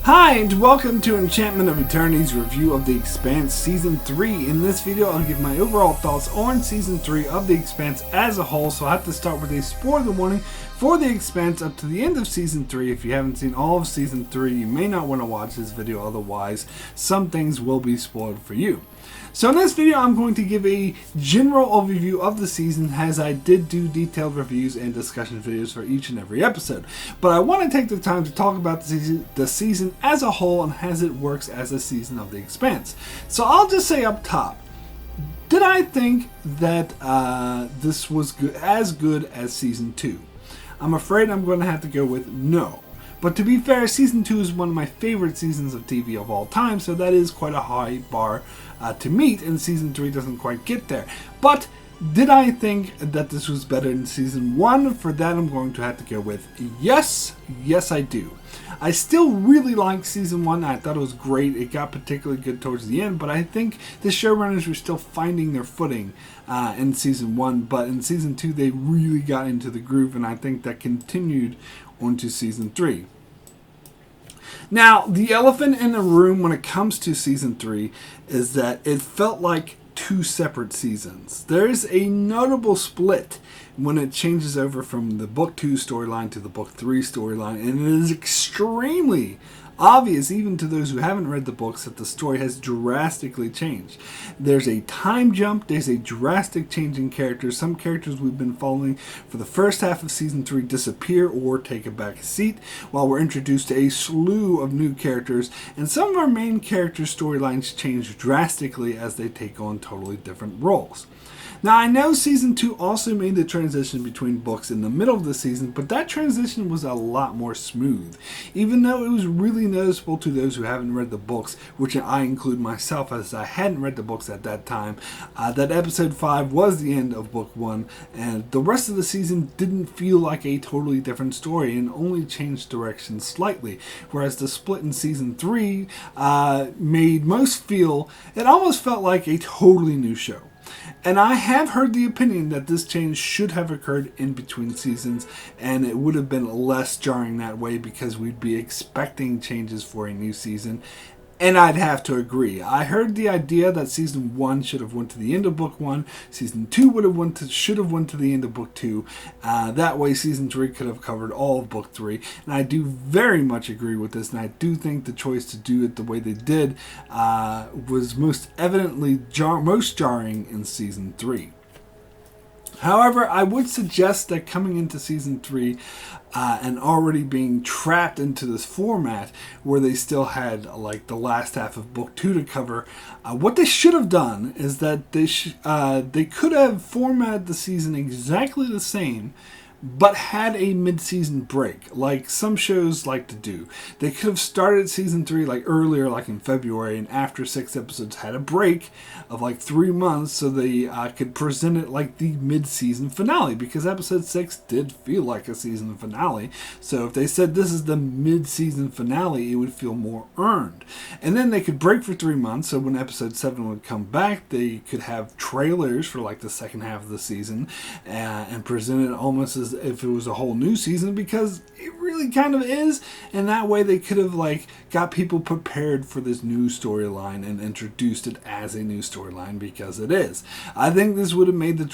Hi, and welcome to Enchantment of Eternity's review of The Expanse Season 3. In this video, I'll give my overall thoughts on Season 3 of The Expanse as a whole, so I have to start with a spoiler warning for The Expanse up to the end of Season 3. If you haven't seen all of Season 3, you may not want to watch this video, otherwise some things will be spoiled for you. So in this video, I'm going to give a general overview of the season, as I did do detailed reviews and discussion videos for each and every episode. But I want to take the time to talk about the season as a whole and as it works as a season of The Expanse. So I'll just say up top, did I think that this was as good as Season 2? I'm afraid I'm going to have to go with no. But to be fair, Season 2 is one of my favorite seasons of TV of all time, so that is quite a high bar to meet, and Season 3 doesn't quite get there. But did I think that this was better than Season 1? For that, I'm going to have to go with yes. Yes, I do. I still really like Season 1. I thought it was great. It got particularly good towards the end, but I think the showrunners were still finding their footing in Season 1. But in Season 2, they really got into the groove, and I think that continued onto Season 3. Now, the elephant in the room when it comes to Season 3 is that it felt like two separate seasons. There's a notable split when it changes over from the Book 2 storyline to the Book 3 storyline, and it is extremely obvious, even to those who haven't read the books, that the story has drastically changed. There's a time jump, there's a drastic change in characters. Some characters we've been following for the first half of Season 3 disappear or take a back seat, while we're introduced to a slew of new characters, and some of our main character storylines change drastically as they take on totally different roles. Now, I know Season 2 also made the transition between books in the middle of the season, but that transition was a lot more smooth. Even though it was really noticeable to those who haven't read the books, which I include myself as I hadn't read the books at that time, that Episode 5 was the end of Book 1, and the rest of the season didn't feel like a totally different story and only changed direction slightly, whereas the split in Season 3 made most feel, it almost felt like a totally new show. And I have heard the opinion that this change should have occurred in between seasons, and it would have been less jarring that way because we'd be expecting changes for a new season. And I'd have to agree. I heard the idea that Season 1 should have went to the end of Book 1. Season 2 should have went to the end of Book 2. That way Season 3 could have covered all of Book 3. And I do very much agree with this. And I do think the choice to do it the way they did was most evidently most jarring in Season 3. However, I would suggest that coming into Season 3 and already being trapped into this format where they still had like the last half of Book 2 to cover, what they should have done is that they could have formatted the season exactly the same, but had a mid-season break, like some shows like to do. They could have started Season 3 like earlier, like in February, and after 6 episodes had a break of like 3 months so they could present it like the mid-season finale, because Episode 6 did feel like a season finale. So if they said this is the mid-season finale, it would feel more earned. And then they could break for 3 months, so when Episode 7 would come back, they could have trailers for like the second half of the season and present it almost as if it was a whole new season, because it really kind of is. And that way they could have like got people prepared for this new storyline and introduced it as a new storyline, because it is. I think this would have made the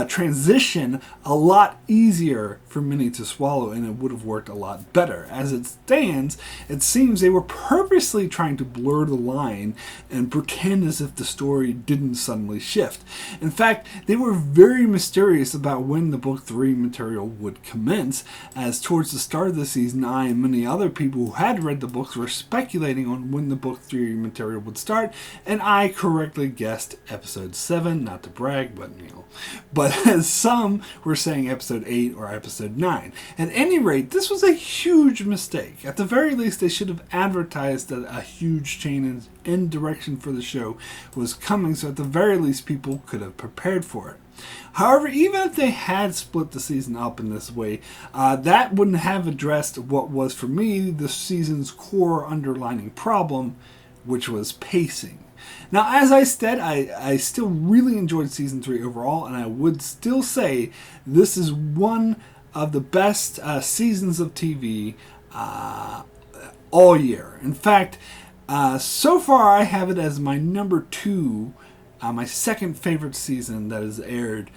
transition a lot easier for many to swallow, and it would have worked a lot better. As it stands, it seems they were purposely trying to blur the line and pretend as if the story didn't suddenly shift. In fact, they were very mysterious about when the Book 3 material would commence, as towards the start of the season, I and many other people who had read the books were speculating on when the Book 3 material would start, and I correctly guessed Episode 7, not to brag, but but some were saying Episode 8 or Episode 9. At any rate, this was a huge mistake. At the very least, they should have advertised that a huge change in direction for the show was coming, so at the very least people could have prepared for it. However, even if they had split the season up in this way, that wouldn't have addressed what was, for me, the season's core underlining problem, which was pacing. Now, as I said, I still really enjoyed Season 3 overall, and I would still say this is one of the best seasons of TV all year. In fact, so far I have it as my number 2, my second favorite season that has aired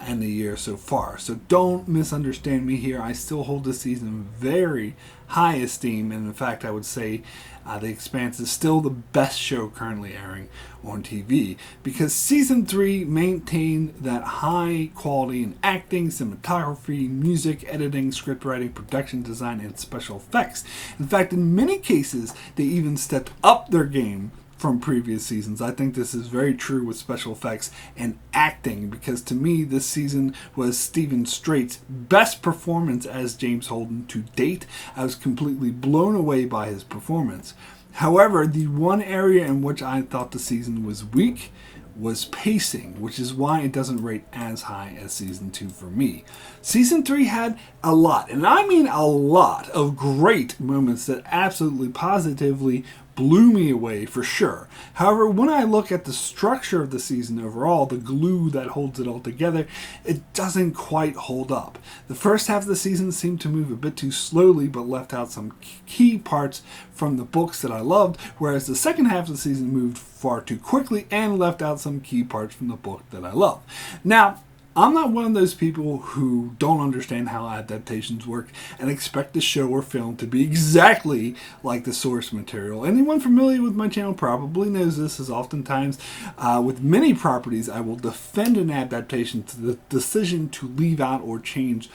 in the year so far. So don't misunderstand me here. I still hold this season very high esteem, and in fact I would say The Expanse is still the best show currently airing on TV, because season 3 maintained that high quality in acting, cinematography, music, editing, script writing, production design, and special effects. In fact, in many cases they even stepped up their game from previous seasons. I think this is very true with special effects and acting, because to me this season was Stephen Straight's best performance as James Holden to date. I was completely blown away by his performance. However, the one area in which I thought the season was weak was pacing, which is why it doesn't rate as high as season 2 for me. Season 3 had a lot, and I mean a lot, of great moments that absolutely positively blew me away for sure. However, when I look at the structure of the season overall, the glue that holds it all together, it doesn't quite hold up. The first half of the season seemed to move a bit too slowly, but left out some key parts from the books that I loved, whereas the second half of the season moved far too quickly and left out some key parts from the book that I love. Now, I'm not one of those people who don't understand how adaptations work and expect the show or film to be exactly like the source material. Anyone familiar with my channel probably knows this, as oftentimes with many properties I will defend an adaptation to the decision to leave out or change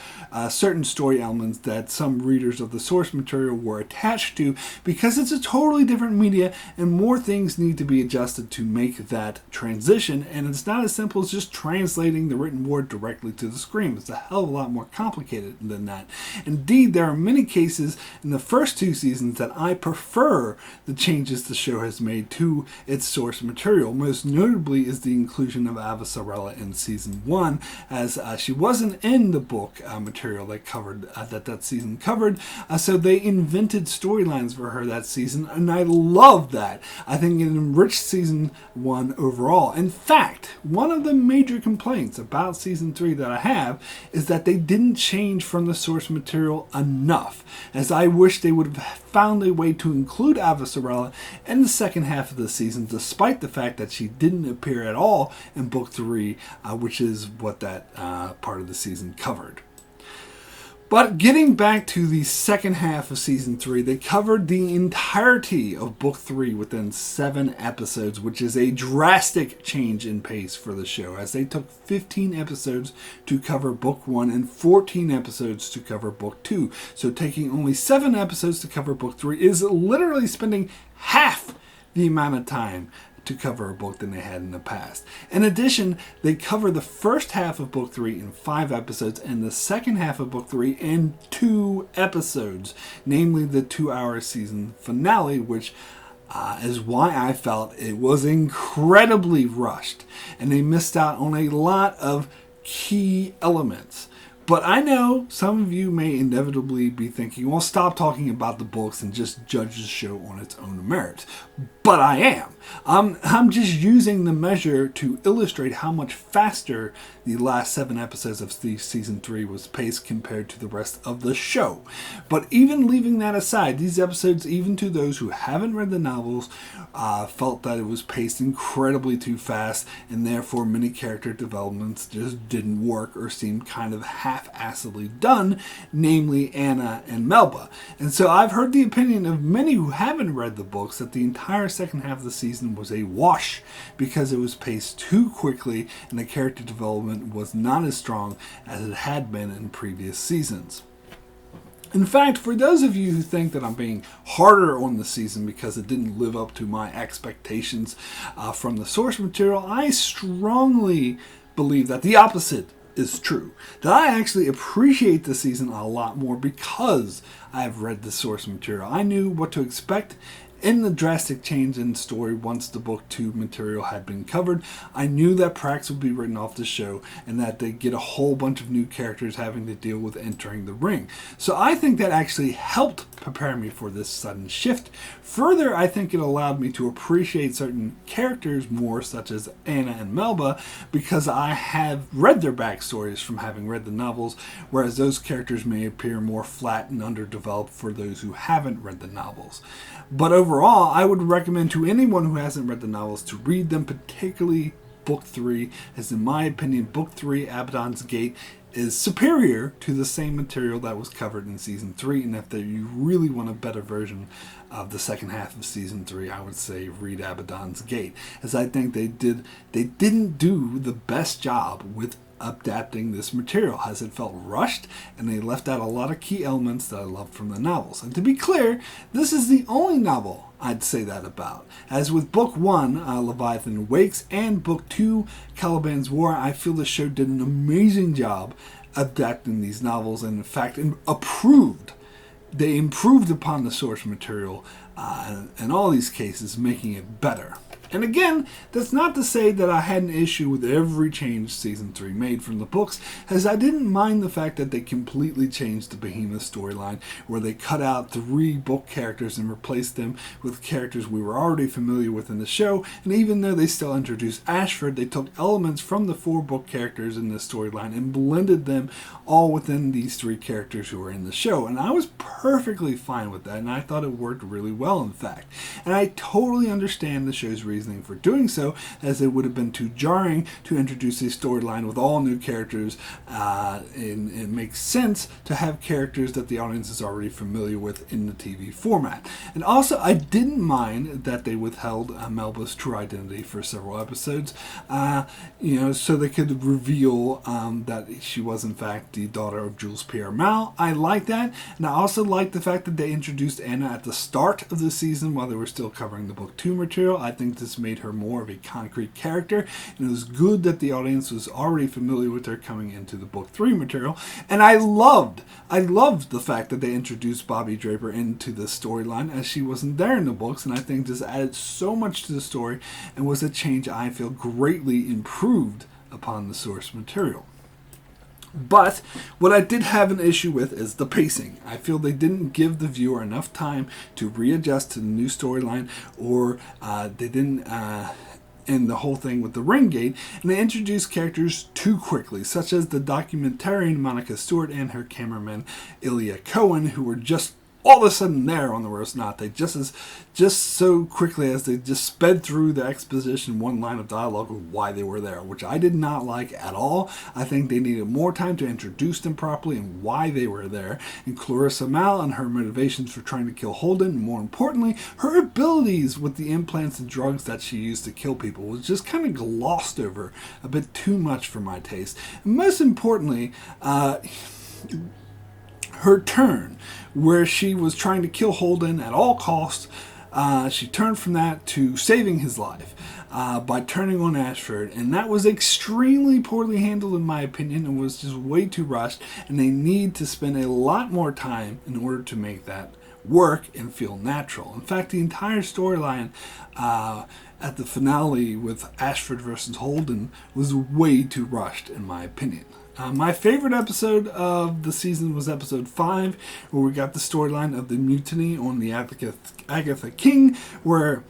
certain story elements that some readers of the source material were attached to, because it's a totally different media and more things need to be adjusted to make that transition, and it's not as simple as just translating the written word directly to the screen. It's a hell of a lot more complicated than that. Indeed, there are many cases in the first 2 seasons that I prefer the changes the show has made to its source material. Most notably is the inclusion of Ava Sorel in season 1, as she wasn't in the book material that covered that season covered, so they invented storylines for her that season, and I love that. I think it enriched season 1 overall. In fact, one of the major complaints about season 3 that I have is that they didn't change from the source material enough, as I wish they would have found a way to include Ava Sorel in the second half of the season, despite the fact that she didn't appear at all in book 3, which is what that part of the season covered. But getting back to the second half of season 3, they covered the entirety of book 3 within 7 episodes, which is a drastic change in pace for the show, as they took 15 episodes to cover book 1 and 14 episodes to cover book 2. So taking only 7 episodes to cover book 3 is literally spending half the amount of time to cover a book than they had in the past. In addition, they cover the first half of book 3 in 5 episodes and the second half of book 3 in 2 episodes, namely the 2-hour season finale, which is why I felt it was incredibly rushed and they missed out on a lot of key elements. But I know some of you may inevitably be thinking, well, stop talking about the books and just judge the show on its own merits. But I am. I'm just using the measure to illustrate how much faster the last 7 episodes of season 3 was paced compared to the rest of the show. But even leaving that aside, these episodes, even to those who haven't read the novels, felt that it was paced incredibly too fast, and therefore many character developments just didn't work or seemed kind of half-assedly done, namely Anna and Melba. And so I've heard the opinion of many who haven't read the books that the entire second half of the season was a wash because it was paced too quickly and the character development was not as strong as it had been in previous seasons. In fact, for those of you who think that I'm being harder on the season because it didn't live up to my expectations from the source material, I strongly believe that the opposite is true. That I actually appreciate the season a lot more because I've read the source material. I knew what to expect in the drastic change in story once the book 2 material had been covered. I knew that Prax would be written off the show and that they'd get a whole bunch of new characters having to deal with entering the ring. So I think that actually helped prepare me for this sudden shift. Further, I think it allowed me to appreciate certain characters more, such as Anna and Melba, because I have read their backstories from having read the novels, whereas those characters may appear more flat and underdeveloped for those who haven't read the novels. But overall, I would recommend to anyone who hasn't read the novels to read them, particularly Book 3, as in my opinion, Book 3, Abaddon's Gate, is superior to the same material that was covered in Season 3, and if you really want a better version of the second half of Season 3, I would say read Abaddon's Gate, as I think they didn't do the best job with adapting this material, as it felt rushed, and they left out a lot of key elements that I loved from the novels. And to be clear, this is the only novel I'd say that about. As with Book 1, Leviathan Awakes, and Book 2, Caliban's War, I feel the show did an amazing job adapting these novels, and in fact they improved upon the source material in all these cases, making it better. And again, that's not to say that I had an issue with every change Season 3 made from the books, as I didn't mind the fact that they completely changed the Behemoth storyline, where they cut out 3 book characters and replaced them with characters we were already familiar with in the show, and even though they still introduced Ashford, they took elements from the 4 book characters in this storyline and blended them all within these 3 characters who were in the show, and I was perfectly fine with that, and I thought it worked really well, in fact. And I totally understand the show's reasoning for doing so, as it would have been too jarring to introduce a storyline with all new characters, and it makes sense to have characters that the audience is already familiar with in the TV format. And also, I didn't mind that they withheld Melba's true identity for several episodes, so they could reveal that she was in fact the daughter of Jules Pierre Mal. I like that, and I also like the fact that they introduced Anna at the start of the season while they were still covering the Book 2 material. I think this made her more of a concrete character, and it was good that the audience was already familiar with her coming into the Book 3 material. And I loved the fact that they introduced Bobby Draper into the storyline, as she wasn't there in the books, and I think this added so much to the story and was a change I feel greatly improved upon the source material. But what I did have an issue with is the pacing. I feel they didn't give the viewer enough time to readjust to the new storyline, or they didn't end the whole thing with the ring gate, and they introduced characters too quickly, such as the documentarian Monica Stewart and her cameraman Ilya Cohen, who were just all of a sudden there on the roast knot. They just so quickly as they just sped through the exposition, one line of dialogue of why they were there, which I did not like at all. I think they needed more time to introduce them properly and why they were there, and Clarissa Mal and her motivations for trying to kill Holden, and more importantly, her abilities with the implants and drugs that she used to kill people, was just kind of glossed over a bit too much for my taste. And most importantly, her turn, where she was trying to kill Holden at all costs, she turned from that to saving his life by turning on Ashford, and that was extremely poorly handled in my opinion, and was just way too rushed, and they need to spend a lot more time in order to make that work and feel natural. In fact, the entire storyline at the finale with Ashford versus Holden was way too rushed in my opinion. My favorite episode of the season was episode 5, where we got the storyline of the mutiny on the Agatha King, where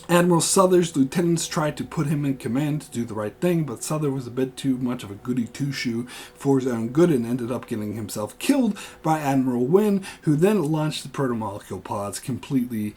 Admiral Souther's lieutenants tried to put him in command to do the right thing, but Souther was a bit too much of a goody two-shoe for his own good and ended up getting himself killed by Admiral Wynne, who then launched the protomolecule pods completely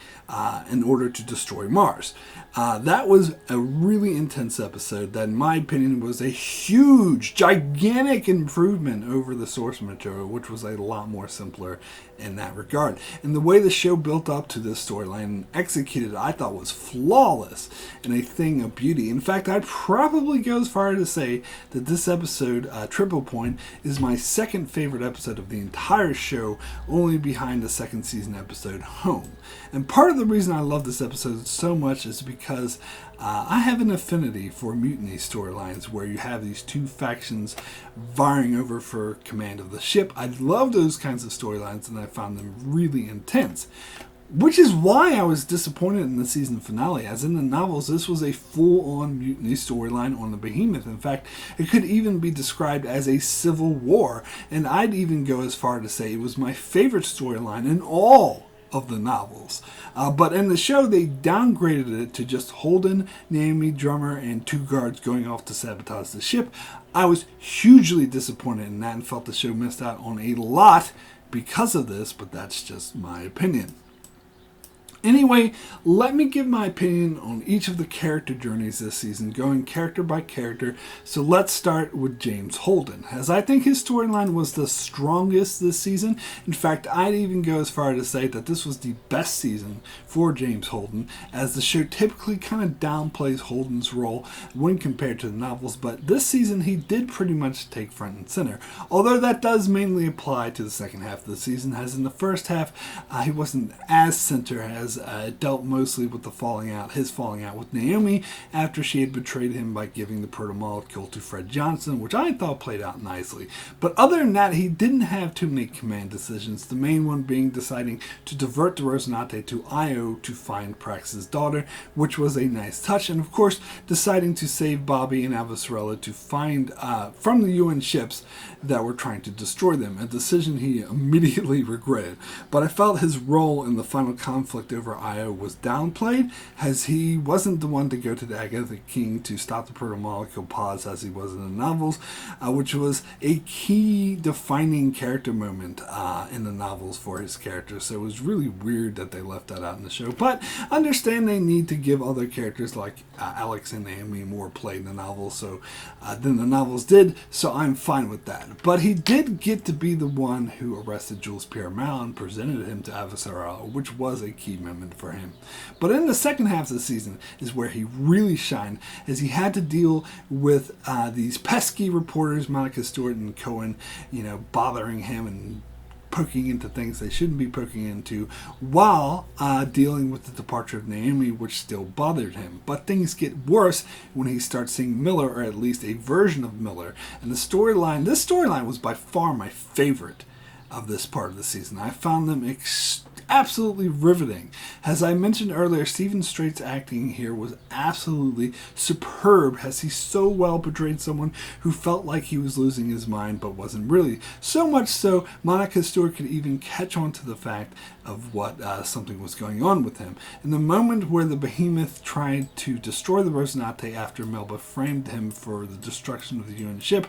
in order to destroy Mars. That was a really intense episode that, in my opinion, was a huge, gigantic improvement over the source material, which was a lot more simpler in that regard. And the way the show built up to this storyline and executed it, I thought was flawless and a thing of beauty. In fact, I'd probably go as far as to say that this episode, Triple Point, is my second favorite episode of the entire show, only behind the second season episode, Home. And part of the reason I love this episode so much is because I have an affinity for mutiny storylines where you have these two factions vying over for command of the ship. I love those kinds of storylines, and I found them really intense. Which is why I was disappointed in the season finale, as in the novels, this was a full-on mutiny storyline on the Behemoth. In fact, it could even be described as a civil war, and I'd even go as far to say it was my favorite storyline in all of the novels. But in the show, they downgraded it to just Holden, Naomi, Drummer, and 2 guards going off to sabotage the ship. I was hugely disappointed in that and felt the show missed out on a lot because of this, but that's just my opinion. Anyway, let me give my opinion on each of the character journeys this season, going character by character. So let's start with James Holden, as I think his storyline was the strongest this season. In fact, I'd even go as far to say that this was the best season for James Holden, as the show typically kind of downplays Holden's role when compared to the novels, but this season he did pretty much take front and center. Although that does mainly apply to the second half of the season, as in the first half he wasn't as center as it dealt mostly with his falling out with Naomi after she had betrayed him by giving the proto-molecule to Fred Johnson, which I thought played out nicely. But other than that, he didn't have too many command decisions, the main one being deciding to divert the Rosinante to Io to find Prax's daughter, which was a nice touch, and of course deciding to save Bobby and Ava Sorel to find from the UN ships that were trying to destroy them, a decision he immediately regretted. But I felt his role in the final conflict over Io was downplayed, as he wasn't the one to go to the Agatha King to stop the proto-molecule pods as he was in the novels, which was a key defining character moment in the novels for his character. So it was really weird that they left that out in the show, but understand they need to give other characters like Alex and Naomi more play in the novels than the novels did, so I'm fine with that. But he did get to be the one who arrested Jules Pierre Mal and presented him to Ava Sorel, which was a key moment for him. But in the second half of the season is where he really shined, as he had to deal with these pesky reporters, Monica Stewart and Cohen, bothering him and poking into things they shouldn't be poking into, while dealing with the departure of Naomi, which still bothered him. But things get worse when he starts seeing Miller, or at least a version of Miller. And this storyline was by far my favorite of this part of the season. I found them absolutely riveting. As I mentioned earlier, Stephen Straight's acting here was absolutely superb, as he so well portrayed someone who felt like he was losing his mind but wasn't really. So much so, Monica Stewart could even catch on to the fact of what something was going on with him. In the moment where the Behemoth tried to destroy the Rosinante after Melba framed him for the destruction of the UN ship,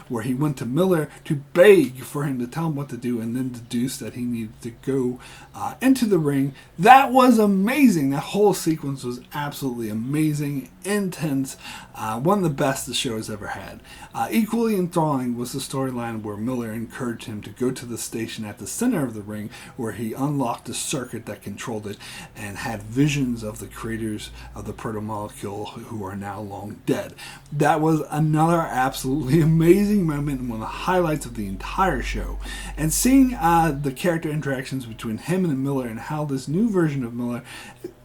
where he went to Miller to beg for him to tell him what to do and then deduced that he needed to go into the ring, that was amazing. That whole sequence was absolutely amazing, intense, one of the best the show has ever had. Equally enthralling was the storyline where Miller encouraged him to go to the station at the center of the ring, where he unlocked the circuit that controlled it and had visions of the creators of the proto-molecule who are now long dead. That was another absolutely amazing moment and one of the highlights of the entire show. And seeing the character interactions between him and Miller, and how this new version of Miller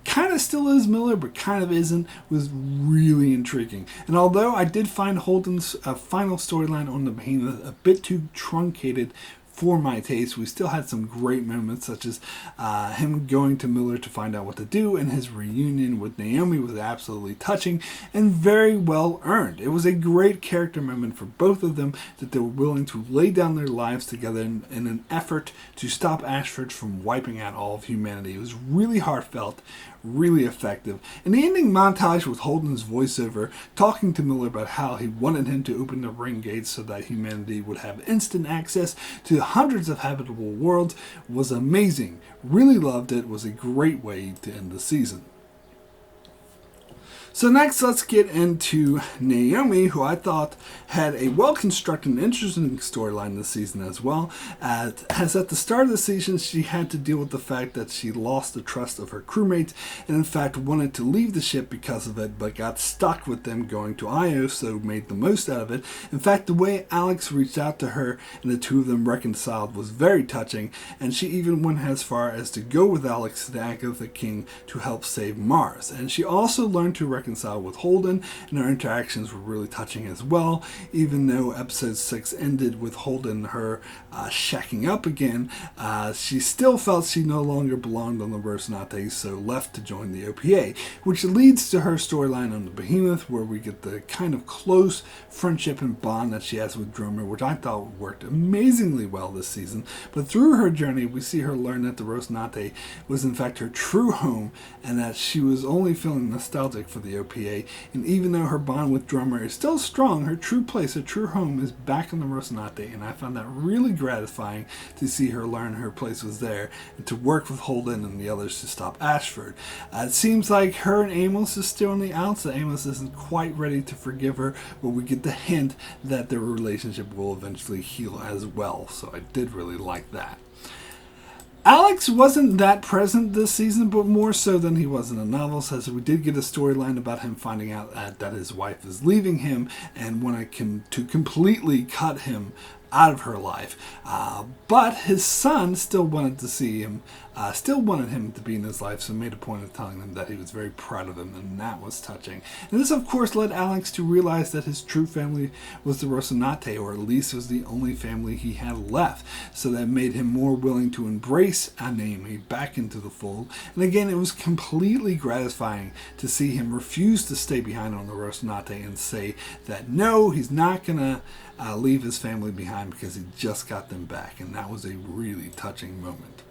kind of still is Miller, but kind of isn't, was really intriguing. And although I did find Holden's final storyline on the Behemoth a bit too truncated for my taste, we still had some great moments, such as him going to Miller to find out what to do, and his reunion with Naomi was absolutely touching and very well earned. It was a great character moment for both of them, that they were willing to lay down their lives together in an effort to stop Ashford from wiping out all of humanity. It was really heartfelt, really effective. And the ending montage with Holden's voiceover talking to Miller about how he wanted him to open the ring gates so that humanity would have instant access to hundreds of habitable worlds was amazing. Really loved it. Was a great way to end the season. So next, let's get into Naomi, who I thought had a well-constructed and interesting storyline this season as well. As at the start of the season, she had to deal with the fact that she lost the trust of her crewmates, and in fact wanted to leave the ship because of it, but got stuck with them going to Io, so made the most out of it. In fact, the way Alex reached out to her and the two of them reconciled was very touching, and she even went as far as to go with Alex to the Agatha King to help save Mars. And she also learned to reconcile reconcile with Holden, and their interactions were really touching as well. Even though episode 6 ended with Holden and her shacking up again, she still felt she no longer belonged on the Rocinante, so left to join the OPA, which leads to her storyline on the Behemoth, where we get the kind of close friendship and bond that she has with Draper, which I thought worked amazingly well this season. But through her journey, we see her learn that the Rocinante was in fact her true home, and that she was only feeling nostalgic for the OPA. And even though her bond with Draper is still strong, her true place, her true home, is back on the Rocinante, and I found that really gratifying to see her learn her place was there, and to work with Holden and the others to stop Ashford. It seems like her and Amos is still on the outs, that Amos isn't quite ready to forgive her, but we get the hint that their relationship will eventually heal as well, so I did really like that. Alex wasn't that present this season, but more so than he was in the novels, as we did get a storyline about him finding out that his wife is leaving him and wanted to completely cut him out of her life. But his son still wanted to see him, still wanted him to be in his life, so made a point of telling them that he was very proud of him, and that was touching. And this, of course, led Alex to realize that his true family was the Rocinante, or at least was the only family he had left, so that made him more willing to embrace Naomi back into the fold. And again, it was completely gratifying to see him refuse to stay behind on the Rocinante and say that no, he's not going to leave his family behind because he just got them back, and that was a really touching moment.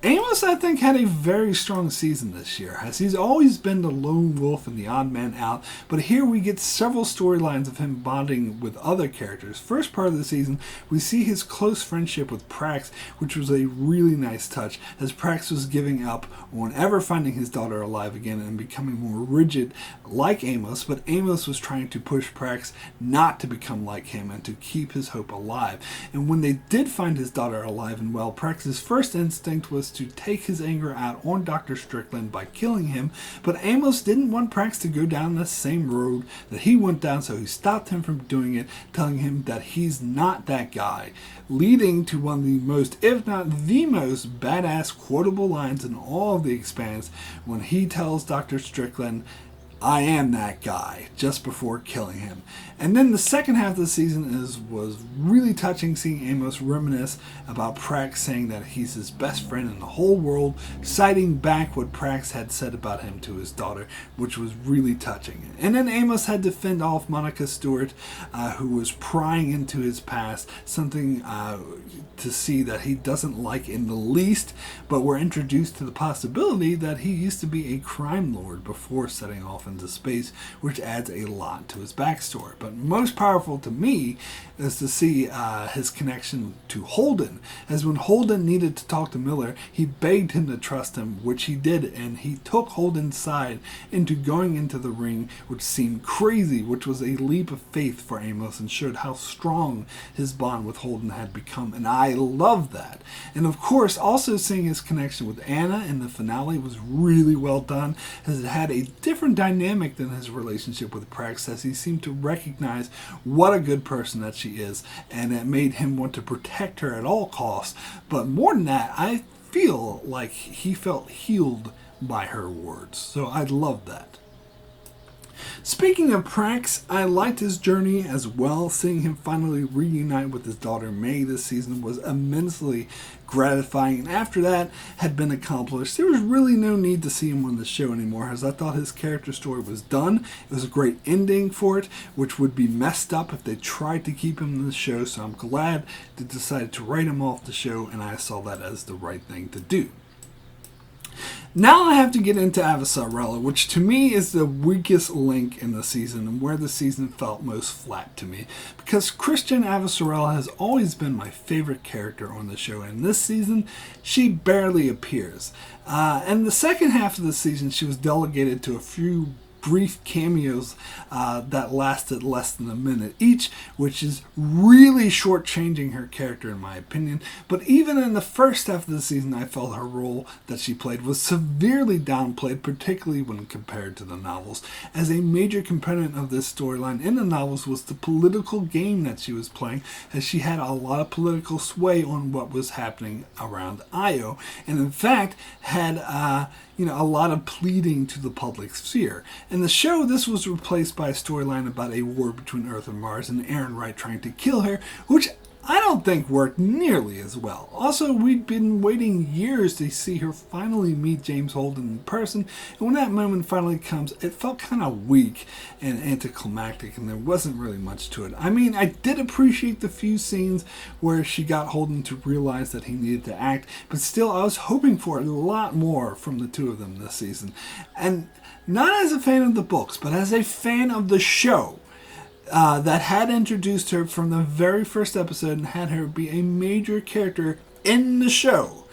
Amos, I think, had a very strong season this year, as he's always been the lone wolf and the odd man out, but here we get several storylines of him bonding with other characters. First part of the season, we see his close friendship with Prax, which was a really nice touch, as Prax was giving up on ever finding his daughter alive again and becoming more rigid like Amos, but Amos was trying to push Prax not to become like him and to keep his hope alive. And when they did find his daughter alive and well, Prax's first instinct was to take his anger out on Dr. Strickland by killing him, but Amos didn't want Prax to go down the same road that he went down, so he stopped him from doing it, telling him that he's not that guy, leading to one of the most, if not the most, badass quotable lines in all of the Expanse, when he tells Dr. Strickland, "I am that guy," just before killing him. And then the second half of the season was really touching, seeing Amos reminisce about Prax saying that he's his best friend in the whole world, citing back what Prax had said about him to his daughter, which was really touching. And then Amos had to fend off Monica Stewart, who was prying into his past, something to see that he doesn't like in the least, but we're introduced to the possibility that he used to be a crime lord before setting off into space, which adds a lot to his backstory. But most powerful to me is to see his connection to Holden, as when Holden needed to talk to Miller, he begged him to trust him, which he did, and he took Holden's side into going into the ring, which seemed crazy, which was a leap of faith for Amos and showed how strong his bond with Holden had become, and I love that. And of course, also seeing his connection with Anna in the finale was really well done, as it had a different dynamic than his relationship with Prax, as he seemed to recognize what a good person that she is, and it made him want to protect her at all costs. But more than that, I feel like he felt healed by her words, so I love that. Speaking of Prax, I liked his journey as well. Seeing him finally reunite with his daughter May this season was immensely gratifying, and after that had been accomplished, there was really no need to see him on the show anymore, as I thought his character story was done. It was a great ending for it, which would be messed up if they tried to keep him in the show, so I'm glad they decided to write him off the show, and I saw that as the right thing to do. Now I have to get into Ava Sorel, which to me is the weakest link in the season and where the season felt most flat to me, because Christian Ava Sorel has always been my favorite character on the show, and this season she barely appears. And the second half of the season she was delegated to a few brief cameos that lasted less than a minute each, which is really shortchanging her character in my opinion. But even in the first half of the season, I felt her role that she played was severely downplayed, particularly when compared to the novels, as a major component of this storyline in the novels was the political game that she was playing, as she had a lot of political sway on what was happening around Io, and in fact had a lot of pleading to the public sphere. In the show, this was replaced by a storyline about a war between Earth and Mars and Aaron Wright trying to kill her, which I don't think worked nearly as well. Also, we'd been waiting years to see her finally meet James Holden in person, and when that moment finally comes, it felt kind of weak and anticlimactic, and there wasn't really much to it. I mean, I did appreciate the few scenes where she got Holden to realize that he needed to act, but still, I was hoping for a lot more from the two of them this season. And not as a fan of the books, but as a fan of the show, that had introduced her from the very first episode and had her be a major character in the show.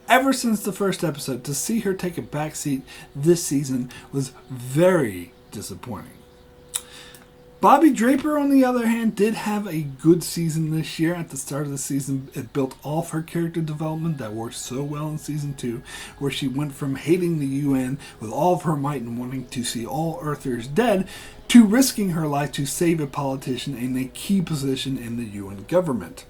Ever since the first episode, to see her take a backseat this season was very disappointing. Bobby Draper, on the other hand, did have a good season this year. At the start of the season, it built off her character development that worked so well in season 2, where she went from hating the UN with all of her might and wanting to see all Earthers dead, to risking her life to save a politician in a key position in the UN government.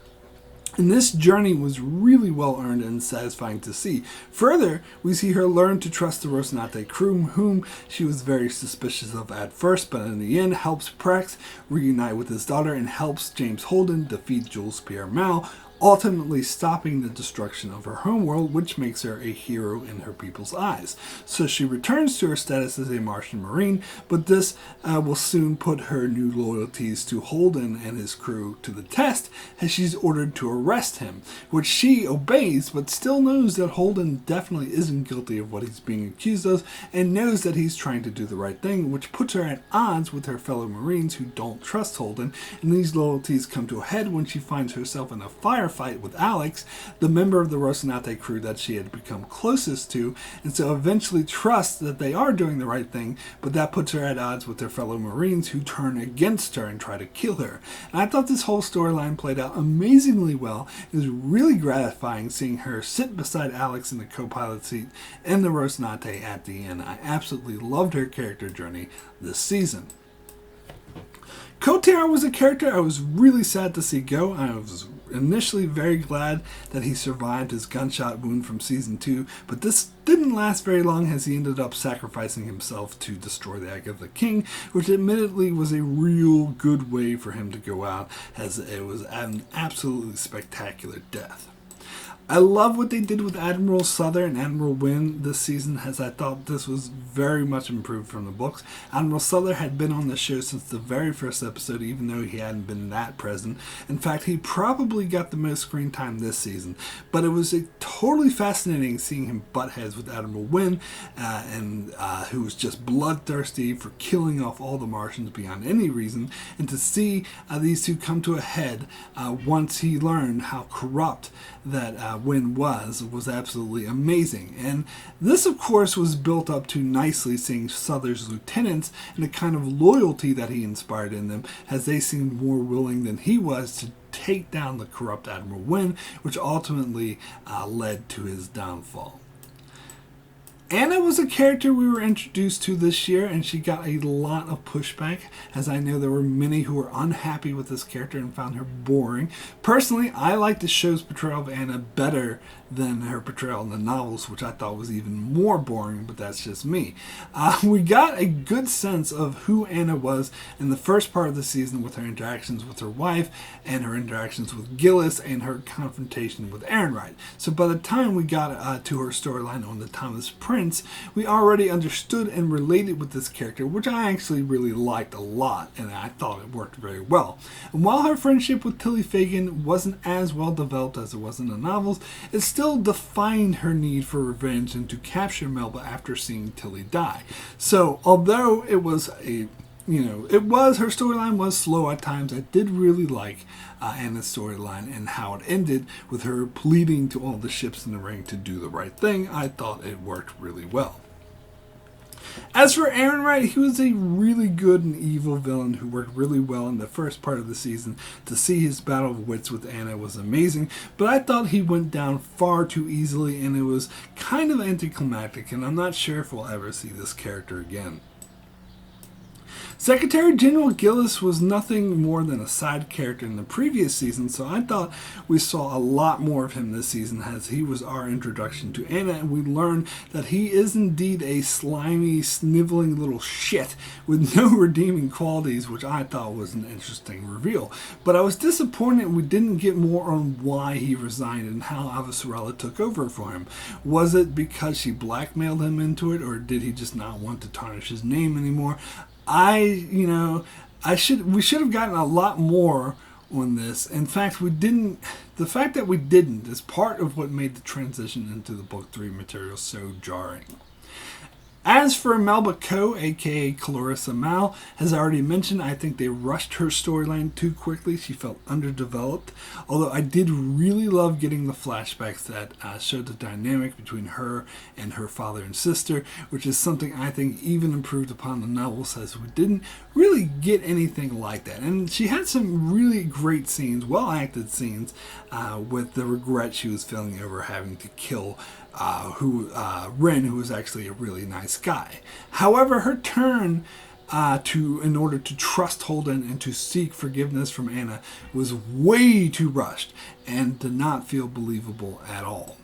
And this journey was really well earned and satisfying to see. Further, we see her learn to trust the Rocinante crew, whom she was very suspicious of at first, but in the end helps Prex reunite with his daughter and helps James Holden defeat Jules Pierre Mal, ultimately stopping the destruction of her homeworld, which makes her a hero in her people's eyes. So she returns to her status as a Martian Marine, but this will soon put her new loyalties to Holden and his crew to the test, as she's ordered to arrest him, which she obeys, but still knows that Holden definitely isn't guilty of what he's being accused of, and knows that he's trying to do the right thing, which puts her at odds with her fellow Marines who don't trust Holden, and these loyalties come to a head when she finds herself in a firefight with Alex, the member of the Rocinante crew that she had become closest to, and so eventually trusts that they are doing the right thing, but that puts her at odds with her fellow Marines who turn against her and try to kill her. And I thought this whole storyline played out amazingly well. It was really gratifying seeing her sit beside Alex in the co-pilot seat in the Rocinante at the end. I absolutely loved her character journey this season. Kotaro was a character I was really sad to see go. I was initially very glad that he survived his gunshot wound from season 2, but this didn't last very long as he ended up sacrificing himself to destroy the Egg of the King, which admittedly was a real good way for him to go out, as it was an absolutely spectacular death. I love what they did with Admiral Souther and Admiral Wynn this season, as I thought this was very much improved from the books. Admiral Souther had been on the show since the very first episode, even though he hadn't been that present. In fact, he probably got the most screen time this season. But it was totally fascinating seeing him butt heads with Admiral Wynn, who was just bloodthirsty for killing off all the Martians beyond any reason, and to see these two come to a head once he learned how corrupt that Wynn was absolutely amazing. And this, of course, was built up to nicely seeing Souther's lieutenants and the kind of loyalty that he inspired in them, as they seemed more willing than he was to take down the corrupt Admiral Wynn, which ultimately led to his downfall. Anna was a character we were introduced to this year, and she got a lot of pushback, as I know there were many who were unhappy with this character and found her boring. Personally, I like the show's portrayal of Anna better than her portrayal in the novels, which I thought was even more boring, but that's just me. We got a good sense of who Anna was in the first part of the season with her interactions with her wife and her interactions with Gillis and her confrontation with Aaron Wright. So by the time we got to her storyline on the Thomas Prince, we already understood and related with this character, which I actually really liked a lot, and I thought it worked very well. And while her friendship with Tilly Fagan wasn't as well developed as it was in the novels, it still defined her need for revenge and to capture Melba after seeing Tilly die. So although it was her storyline was slow at times, I did really like Anna's storyline and how it ended with her pleading to all the ships in the ring to do the right thing. I thought it worked really well. As for Aaron Wright, he was a really good and evil villain who worked really well in the first part of the season. To see his battle of wits with Anna was amazing, but I thought he went down far too easily and it was kind of anticlimactic, and I'm not sure if we'll ever see this character again. Secretary General Gillis was nothing more than a side character in the previous season, so I thought we saw a lot more of him this season as he was our introduction to Anna, and we learned that he is indeed a slimy, sniveling little shit with no redeeming qualities, which I thought was an interesting reveal. But I was disappointed we didn't get more on why he resigned and how Ava Sorel took over for him. Was it because she blackmailed him into it, or did he just not want to tarnish his name anymore? We should have gotten a lot more on this. In fact, we didn't. The fact that we didn't is part of what made the transition into the book 3 material so jarring. As for Melba Coe, aka Clarissa Mal, as I already mentioned, I think they rushed her storyline too quickly. She felt underdeveloped, although I did really love getting the flashbacks that showed the dynamic between her and her father and sister, which is something I think even improved upon the novels, as we didn't really get anything like that. And she had some really great scenes, well-acted scenes, with the regret she was feeling over having to kill Ren, who was actually a really nice guy. However, her turn in order to trust Holden and to seek forgiveness from Anna was way too rushed and did not feel believable at all.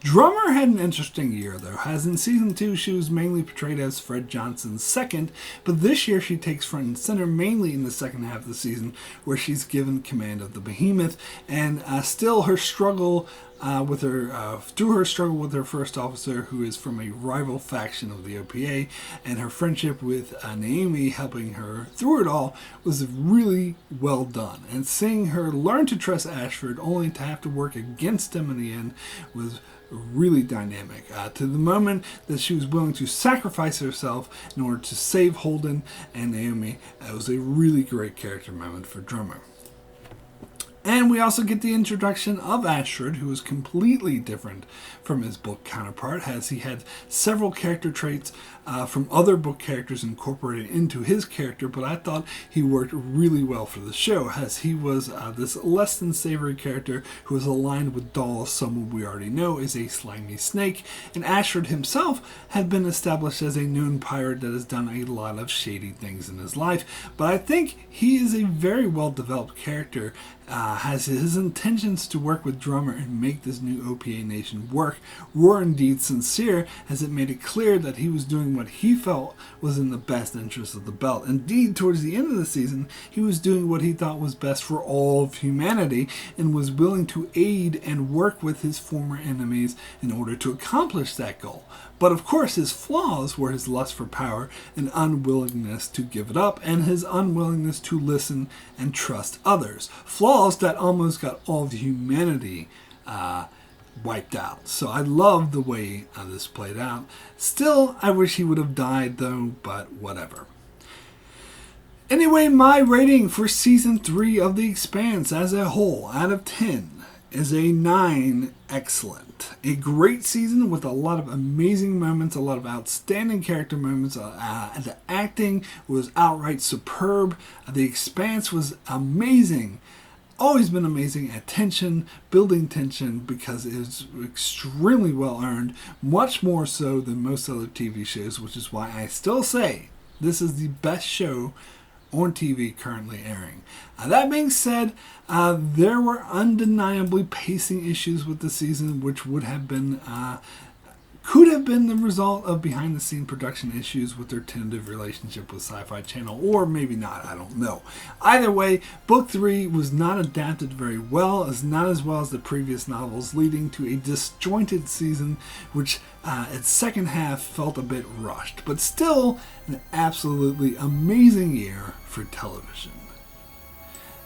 Drummer had an interesting year, though, as in Season 2 she was mainly portrayed as Fred Johnson's second, but this year she takes front and center mainly in the second half of the season, where she's given command of the Behemoth, and still her struggle through her struggle with her first officer, who is from a rival faction of the OPA, and her friendship with Naomi helping her through it all, was really well done. And seeing her learn to trust Ashford only to have to work against him in the end was really dynamic, to the moment that she was willing to sacrifice herself in order to save Holden and Naomi. It was a really great character moment for Drummer. And we also get the introduction of Ashford, who is completely different from his book counterpart, as he had several character traits from other book characters incorporated into his character, but I thought he worked really well for the show, as he was this less than savory character who was aligned with Dawes, someone we already know is a slimy snake, and Ashford himself had been established as a known pirate that has done a lot of shady things in his life, but I think he is a very well developed character, has his intentions to work with Drummer and make this new OPA nation work were indeed sincere, as it made it clear that he was doing what he felt was in the best interest of the belt. Indeed, towards the end of the season, he was doing what he thought was best for all of humanity and was willing to aid and work with his former enemies in order to accomplish that goal. But of course, his flaws were his lust for power and unwillingness to give it up, and his unwillingness to listen and trust others. Flaws that almost got all of humanity wiped out. So I love the way this played out. Still, I wish he would have died though, but whatever. Anyway, my rating for Season 3 of The Expanse as a whole out of 10 is a 9 excellent. A great season with a lot of amazing moments, a lot of outstanding character moments. The acting was outright superb. The Expanse was amazing. Always been amazing at tension, building tension, because it is extremely well earned, much more so than most other TV shows, which is why I still say this is the best show on TV currently airing. That being said, there were undeniably pacing issues with the season, which would have been could have been the result of behind-the-scene production issues with their tentative relationship with Sci-Fi Channel, or maybe not, I don't know. Either way, Book 3 was not adapted very well, not as well as the previous novels, leading to a disjointed season, which its second half felt a bit rushed, but still an absolutely amazing year for television.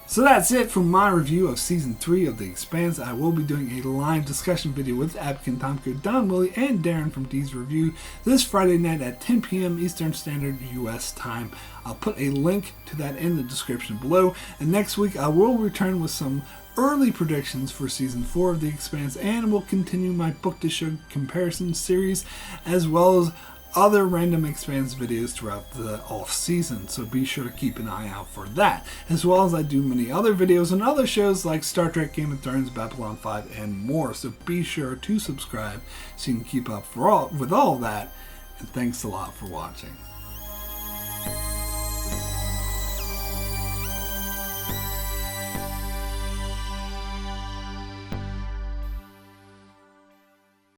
So that's it for my review of Season 3 of The Expanse. I will be doing a live discussion video with Abkin, Tomko, Don Willie, and Darren from D's Review this Friday night at 10 p.m. Eastern Standard US time. I'll put a link to that in the description below. And next week I will return with some early predictions for Season 4 of The Expanse, and will continue my book to show comparison series, as well as other random Expanse videos throughout the off season, so be sure to keep an eye out for that, as well as I do many other videos on other shows like Star Trek, Game of Thrones, Babylon 5, and more, so be sure to subscribe so you can keep up with all that, and thanks a lot for watching.